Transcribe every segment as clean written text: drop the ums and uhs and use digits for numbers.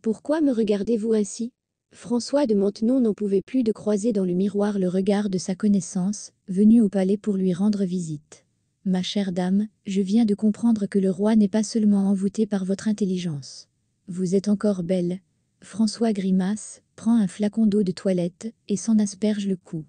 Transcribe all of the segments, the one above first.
Pourquoi me regardez-vous ainsi? François de Maintenon n'en pouvait plus de croiser dans le miroir le regard de sa connaissance, venue au palais pour lui rendre visite. Ma chère dame, je viens de comprendre que le roi n'est pas seulement envoûté par votre intelligence. Vous êtes encore belle. François grimace, prend un flacon d'eau de toilette, et s'en asperge le cou.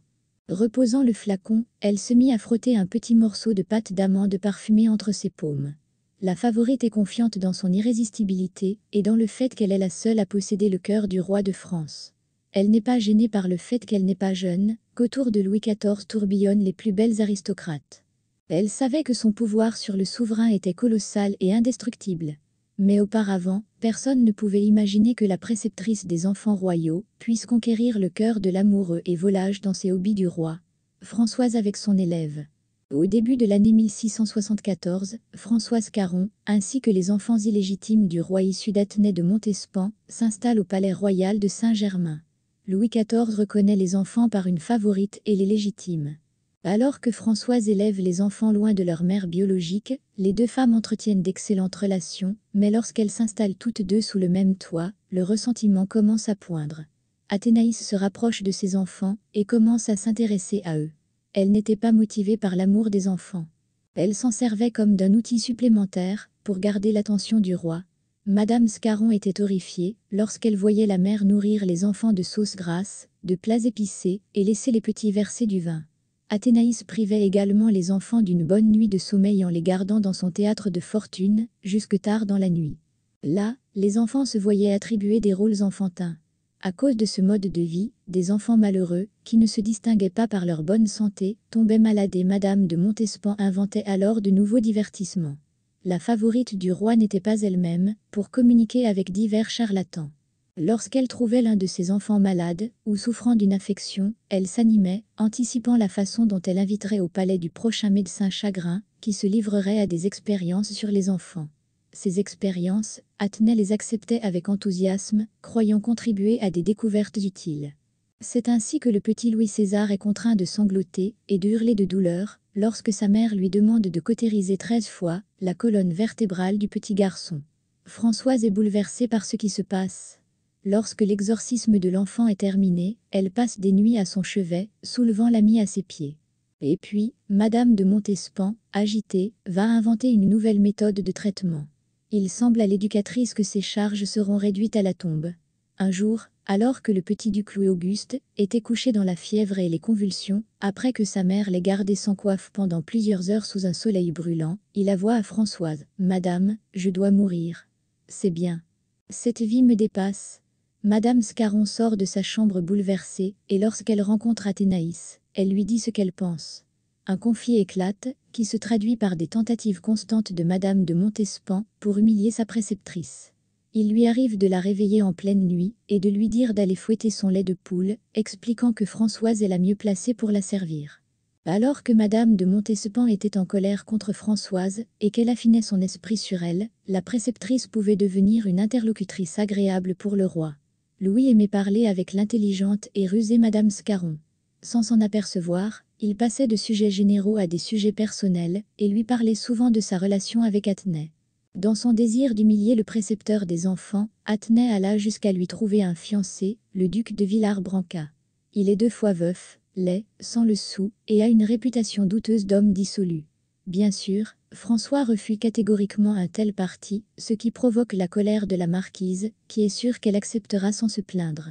Reposant le flacon, elle se mit à frotter un petit morceau de pâte d'amande parfumée entre ses paumes. La favorite est confiante dans son irrésistibilité et dans le fait qu'elle est la seule à posséder le cœur du roi de France. Elle n'est pas gênée par le fait qu'elle n'est pas jeune, qu'autour de Louis XIV tourbillonnent les plus belles aristocrates. Elle savait que son pouvoir sur le souverain était colossal et indestructible. Mais auparavant, personne ne pouvait imaginer que la préceptrice des enfants royaux puisse conquérir le cœur de l'amoureux et volage dans ses hobbies du roi. Françoise avec son élève. Au début de l'année 1674, Françoise Caron, ainsi que les enfants illégitimes du roi issu d'Athenais de Montespan, s'installent au palais royal de Saint-Germain. Louis XIV reconnaît les enfants par une favorite et les légitime. Alors que Françoise élève les enfants loin de leur mère biologique, les deux femmes entretiennent d'excellentes relations, mais lorsqu'elles s'installent toutes deux sous le même toit, le ressentiment commence à poindre. Athénaïs se rapproche de ses enfants et commence à s'intéresser à eux. Elle n'était pas motivée par l'amour des enfants. Elle s'en servait comme d'un outil supplémentaire pour garder l'attention du roi. Madame Scarron était horrifiée lorsqu'elle voyait la mère nourrir les enfants de sauce grasse, de plats épicés et laisser les petits verser du vin. Athénaïs privait également les enfants d'une bonne nuit de sommeil en les gardant dans son théâtre de fortune, jusque tard dans la nuit. Là, les enfants se voyaient attribuer des rôles enfantins. À cause de ce mode de vie, des enfants malheureux, qui ne se distinguaient pas par leur bonne santé, tombaient malades et Madame de Montespan inventait alors de nouveaux divertissements. La favorite du roi n'était pas elle-même, pour communiquer avec divers charlatans. Lorsqu'elle trouvait l'un de ses enfants malade, ou souffrant d'une affection, elle s'animait, anticipant la façon dont elle inviterait au palais du prochain médecin chagrin, qui se livrerait à des expériences sur les enfants. Ces expériences, Athenais les acceptait avec enthousiasme, croyant contribuer à des découvertes utiles. C'est ainsi que le petit Louis César est contraint de sangloter et de hurler de douleur, lorsque sa mère lui demande de cautériser 13 fois la colonne vertébrale du petit garçon. Françoise est bouleversée par ce qui se passe. Lorsque l'exorcisme de l'enfant est terminé, elle passe des nuits à son chevet, soulevant l'ami à ses pieds. Et puis, Madame de Montespan, agitée, va inventer une nouvelle méthode de traitement. Il semble à l'éducatrice que ses charges seront réduites à la tombe. Un jour, alors que le petit duc Louis-Auguste était couché dans la fièvre et les convulsions, après que sa mère l'ait gardé sans coiffe pendant plusieurs heures sous un soleil brûlant, il avoua à Françoise: « Madame, je dois mourir. C'est bien. Cette vie me dépasse. » Madame Scarron sort de sa chambre bouleversée, et lorsqu'elle rencontre Athénaïs, elle lui dit ce qu'elle pense. Un conflit éclate, qui se traduit par des tentatives constantes de Madame de Montespan pour humilier sa préceptrice. Il lui arrive de la réveiller en pleine nuit et de lui dire d'aller fouetter son lait de poule, expliquant que Françoise est la mieux placée pour la servir. Alors que Madame de Montespan était en colère contre Françoise et qu'elle affinait son esprit sur elle, la préceptrice pouvait devenir une interlocutrice agréable pour le roi. Louis aimait parler avec l'intelligente et rusée Madame Scarron. Sans s'en apercevoir, il passait de sujets généraux à des sujets personnels et lui parlait souvent de sa relation avec Athenais. Dans son désir d'humilier le précepteur des enfants, Athenais alla jusqu'à lui trouver un fiancé, le duc de Villars-Branca. Il est 2 fois veuf, laid, sans le sou, et a une réputation douteuse d'homme dissolu. Bien sûr, François refuse catégoriquement un tel parti, ce qui provoque la colère de la marquise, qui est sûre qu'elle acceptera sans se plaindre.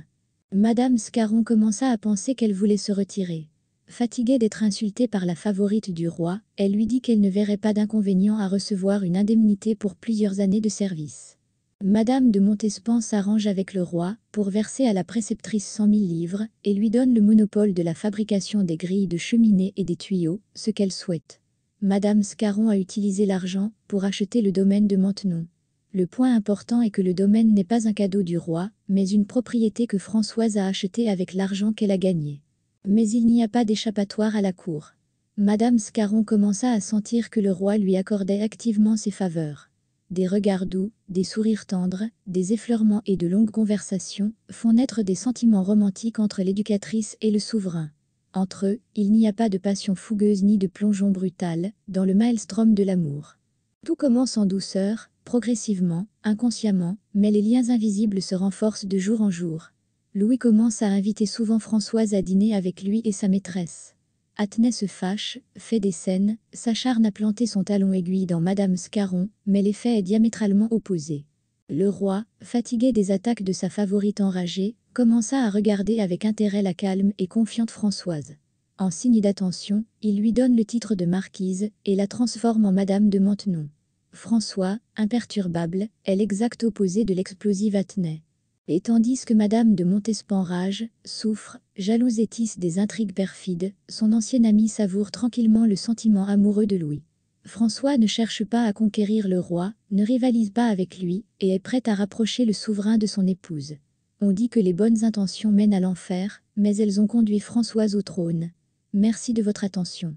Madame Scarron commença à penser qu'elle voulait se retirer. Fatiguée d'être insultée par la favorite du roi, elle lui dit qu'elle ne verrait pas d'inconvénient à recevoir une indemnité pour plusieurs années de service. Madame de Montespan s'arrange avec le roi pour verser à la préceptrice 100 000 livres et lui donne le monopole de la fabrication des grilles de cheminée et des tuyaux, ce qu'elle souhaite. Madame Scarron a utilisé l'argent pour acheter le domaine de Maintenon. Le point important est que le domaine n'est pas un cadeau du roi, mais une propriété que Françoise a achetée avec l'argent qu'elle a gagné. Mais il n'y a pas d'échappatoire à la cour. Madame Scarron commença à sentir que le roi lui accordait activement ses faveurs. Des regards doux, des sourires tendres, des effleurements et de longues conversations font naître des sentiments romantiques entre l'éducatrice et le souverain. Entre eux, il n'y a pas de passion fougueuse ni de plongeon brutal, dans le maelstrom de l'amour. Tout commence en douceur, progressivement, inconsciemment, mais les liens invisibles se renforcent de jour en jour. Louis commence à inviter souvent Françoise à dîner avec lui et sa maîtresse. Athenais se fâche, fait des scènes, s'acharne à planter son talon aiguille dans Madame Scarron, mais l'effet est diamétralement opposé. Le roi, fatigué des attaques de sa favorite enragée, commença à regarder avec intérêt la calme et confiante Françoise. En signe d'attention, il lui donne le titre de marquise et la transforme en Madame de Maintenon. François, imperturbable, est l'exact opposé de l'explosive Athenais. Et tandis que Madame de Montespan rage, souffre, jalouse et tisse des intrigues perfides, son ancienne amie savoure tranquillement le sentiment amoureux de Louis. François ne cherche pas à conquérir le roi, ne rivalise pas avec lui, et est prêt à rapprocher le souverain de son épouse. On dit que les bonnes intentions mènent à l'enfer, mais elles ont conduit Françoise au trône. Merci de votre attention.